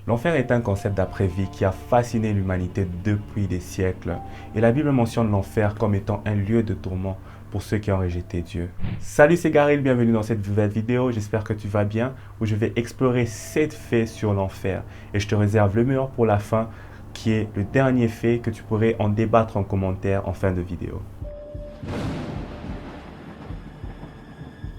L'enfer est un concept d'après-vie qui a fasciné l'humanité depuis des siècles. Et la Bible mentionne l'enfer comme étant un lieu de tourment pour ceux qui ont rejeté Dieu. Salut, c'est Garil, bienvenue dans cette nouvelle vidéo. J'espère que tu vas bien, où je vais explorer 7 faits sur l'enfer. Et je te réserve le meilleur pour la fin, qui est le dernier fait que tu pourrais en débattre en commentaire en fin de vidéo.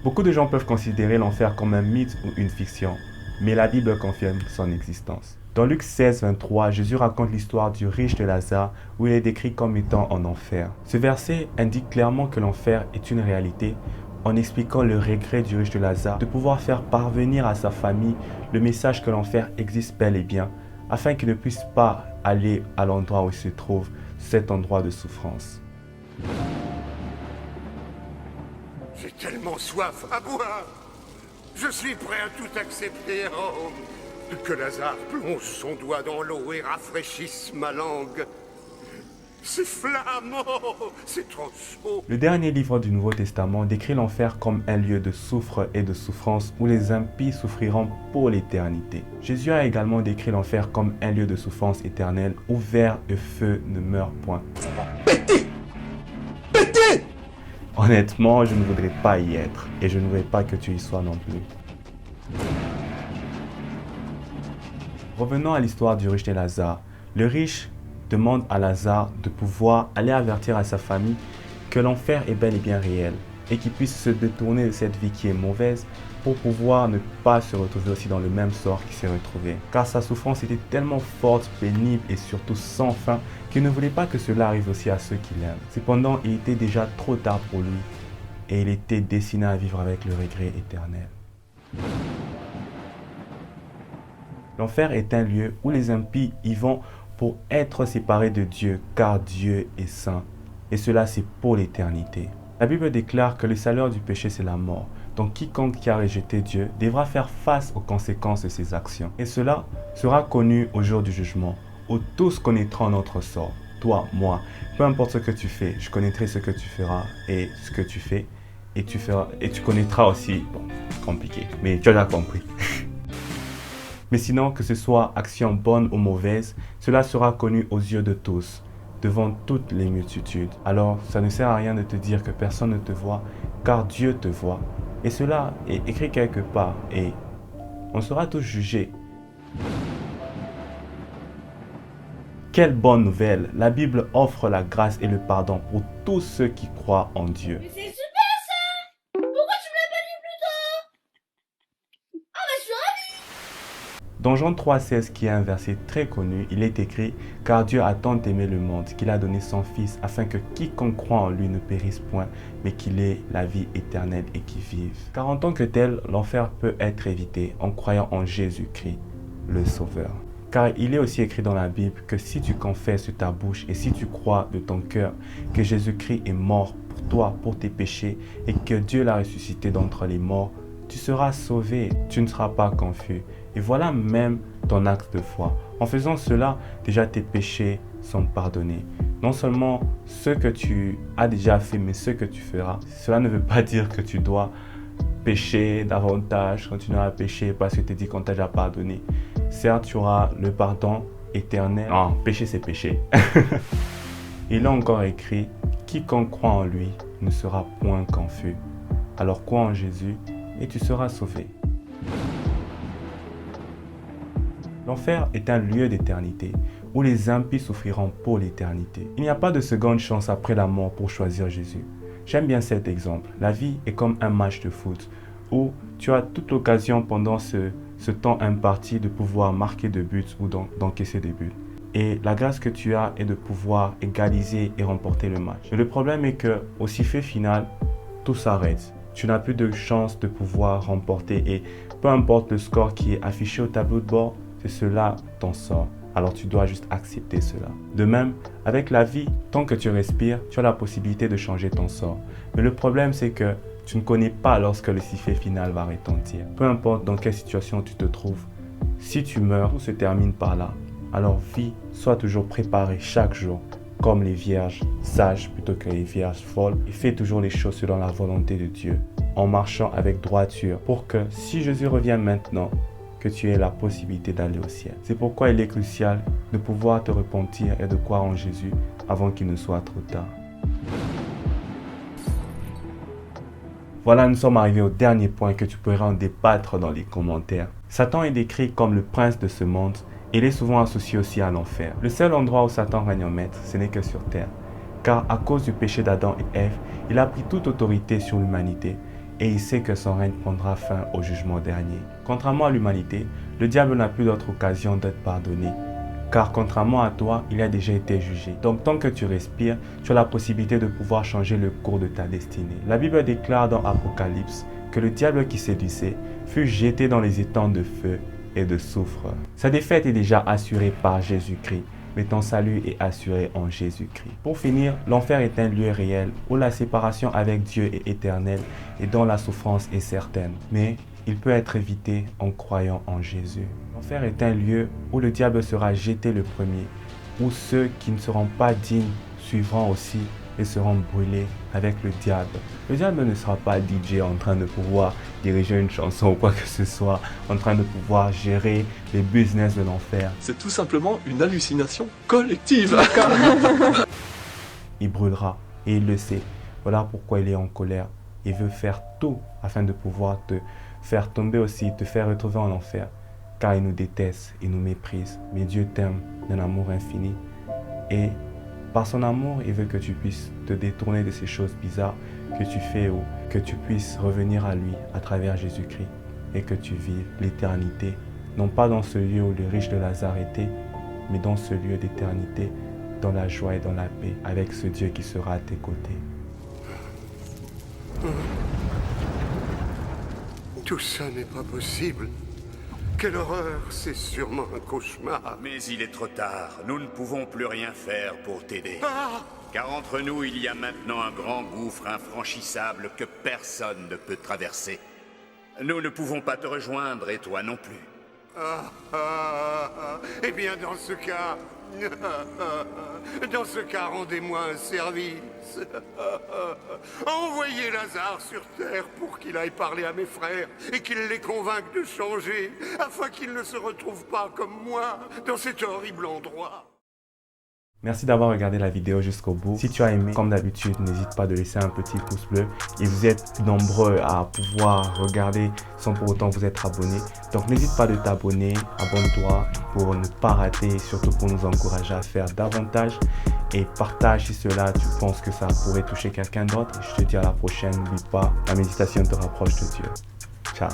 Beaucoup de gens peuvent considérer l'enfer comme un mythe ou une fiction, mais la Bible confirme son existence. Dans Luc 16, 23, Jésus raconte l'histoire du riche de Lazare où il est décrit comme étant en enfer. Ce verset indique clairement que l'enfer est une réalité en expliquant le regret du riche de Lazare de pouvoir faire parvenir à sa famille le message que l'enfer existe bel et bien afin qu'il ne puisse pas aller à l'endroit où il se trouve, cet endroit de souffrance. J'ai tellement soif à boire. Je suis prêt à tout accepter. Oh, que Lazare plonge son doigt dans l'eau et rafraîchisse ma langue. C'est flamand, c'est trop chaud. Le dernier livre du Nouveau Testament décrit l'enfer comme un lieu de souffre et de souffrance où les impies souffriront pour l'éternité. Jésus a également décrit l'enfer comme un lieu de souffrance éternelle où ver et feu ne meurent point. Honnêtement, je ne voudrais pas y être et je ne voudrais pas que tu y sois non plus. Revenons à l'histoire du riche de Lazare. Le riche demande à Lazare de pouvoir aller avertir à sa famille que l'enfer est bel et bien réel et qu'il puisse se détourner de cette vie qui est mauvaise pour pouvoir ne pas se retrouver aussi dans le même sort qu'il s'est retrouvé. Car sa souffrance était tellement forte, pénible et surtout sans fin qu'il ne voulait pas que cela arrive aussi à ceux qu'il aime. Cependant, il était déjà trop tard pour lui et il était destiné à vivre avec le regret éternel. L'enfer est un lieu où les impies y vont pour être séparés de Dieu, car Dieu est saint. Et cela, c'est pour l'éternité. La Bible déclare que le salaire du péché, c'est la mort. Donc quiconque qui a rejeté Dieu devra faire face aux conséquences de ses actions. Et cela sera connu au jour du jugement, où tous connaîtront notre sort. Toi, moi, peu importe ce que tu fais, je connaîtrai ce que tu feras et ce que tu fais. Et tu connaîtras aussi, bon, compliqué, mais tu as déjà compris. Mais sinon, que ce soit action bonne ou mauvaise, cela sera connu aux yeux de tous, devant toutes les multitudes. Alors, ça ne sert à rien de te dire que personne ne te voit, car Dieu te voit. Et cela est écrit quelque part, et on sera tous jugés. Quelle bonne nouvelle! La Bible offre la grâce et le pardon pour tous ceux qui croient en Dieu. Mais c'est super ça! Pourquoi tu me l'as pas dit plus tôt? Ah bah je suis ravie! Dans Jean 3,16, qui est un verset très connu, il est écrit « Car Dieu a tant aimé le monde qu'il a donné son Fils, afin que quiconque croit en lui ne périsse point, mais qu'il ait la vie éternelle et qu'il vive. » Car en tant que tel, l'enfer peut être évité en croyant en Jésus-Christ, le Sauveur. Car il est aussi écrit dans la Bible que si tu confesses de ta bouche et si tu crois de ton cœur que Jésus-Christ est mort pour toi, pour tes péchés, et que Dieu l'a ressuscité d'entre les morts, tu seras sauvé, tu ne seras pas confus. Et voilà même ton acte de foi. En faisant cela, déjà tes péchés sont pardonnés. Non seulement ce que tu as déjà fait, mais ce que tu feras. Cela ne veut pas dire que tu dois pécher davantage, continuer à pécher parce que tu dis qu'on t'a déjà pardonné. Certes, tu auras le pardon éternel. Non, péché c'est péché. Il est encore écrit, quiconque croit en lui ne sera point confus. Alors crois en Jésus et tu seras sauvé. L'enfer est un lieu d'éternité où les impies souffriront pour l'éternité. Il n'y a pas de seconde chance après la mort pour choisir Jésus. J'aime bien cet exemple. La vie est comme un match de foot où tu as toute l'occasion pendant ce temps imparti de pouvoir marquer de buts ou d'encaisser des buts. Et la grâce que tu as est de pouvoir égaliser et remporter le match. Mais le problème est qu'au sifflet final, tout s'arrête. Tu n'as plus de chance de pouvoir remporter et peu importe le score qui est affiché au tableau de bord, c'est cela ton sort. Alors tu dois juste accepter cela. De même, avec la vie, tant que tu respires, tu as la possibilité de changer ton sort. Mais le problème, c'est que tu ne connais pas lorsque le sifflet final va retentir. Peu importe dans quelle situation tu te trouves, si tu meurs, tout se termine par là. Alors vis, sois toujours préparé chaque jour, comme les vierges sages plutôt que les vierges folles, et fais toujours les choses selon la volonté de Dieu, en marchant avec droiture, pour que si Jésus revient maintenant, que tu aies la possibilité d'aller au ciel. C'est pourquoi il est crucial de pouvoir te repentir et de croire en Jésus avant qu'il ne soit trop tard. Voilà, nous sommes arrivés au dernier point que tu pourras en débattre dans les commentaires. Satan est décrit comme le prince de ce monde et il est souvent associé aussi à l'enfer. Le seul endroit où Satan règne en maître, ce n'est que sur terre. Car à cause du péché d'Adam et Ève, il a pris toute autorité sur l'humanité et il sait que son règne prendra fin au jugement dernier. Contrairement à l'humanité, le diable n'a plus d'autre occasion d'être pardonné. Car contrairement à toi, il a déjà été jugé. Donc tant que tu respires, tu as la possibilité de pouvoir changer le cours de ta destinée. La Bible déclare dans Apocalypse que le diable qui séduisait fut jeté dans les étangs de feu et de soufre. Sa défaite est déjà assurée par Jésus-Christ, mais ton salut est assuré en Jésus-Christ. Pour finir, l'enfer est un lieu réel où la séparation avec Dieu est éternelle et dont la souffrance est certaine. Mais il peut être évité en croyant en Jésus. L'enfer est un lieu où le diable sera jeté le premier, où ceux qui ne seront pas dignes suivront aussi et seront brûlés avec le diable. Le diable ne sera pas DJ en train de pouvoir diriger une chanson ou quoi que ce soit, en train de pouvoir gérer les business de l'enfer. C'est tout simplement une hallucination collective. Il brûlera et il le sait. Voilà pourquoi il est en colère. Il veut faire tout afin de pouvoir te faire tomber aussi, te faire retrouver en enfer. Car il nous déteste, il nous méprise. Mais Dieu t'aime d'un amour infini. Et par son amour, il veut que tu puisses te détourner de ces choses bizarres que tu fais ou que tu puisses revenir à lui à travers Jésus-Christ et que tu vives l'éternité, non pas dans ce lieu où le riche de Lazare était, mais dans ce lieu d'éternité, dans la joie et dans la paix, avec ce Dieu qui sera à tes côtés. Tout ça n'est pas possible. Quelle horreur, c'est sûrement un cauchemar. Mais il est trop tard, nous ne pouvons plus rien faire pour t'aider. Car entre nous, il y a maintenant un grand gouffre infranchissable que personne ne peut traverser. Nous ne pouvons pas te rejoindre et toi non plus. Eh bien, dans ce cas, rendez-moi un service. Envoyez Lazare sur Terre pour qu'il aille parler à mes frères et qu'il les convainque de changer, afin qu'ils ne se retrouvent pas comme moi dans cet horrible endroit. Merci d'avoir regardé la vidéo jusqu'au bout. Si tu as aimé, comme d'habitude, n'hésite pas de laisser un petit pouce bleu. Et vous êtes nombreux à pouvoir regarder sans pour autant vous être abonné. Donc n'hésite pas de t'abonner, abonne-toi pour ne pas rater et surtout pour nous encourager à faire davantage. Et partage si cela, tu penses que ça pourrait toucher quelqu'un d'autre. Je te dis à la prochaine, n'oublie pas, la méditation te rapproche de Dieu. Ciao.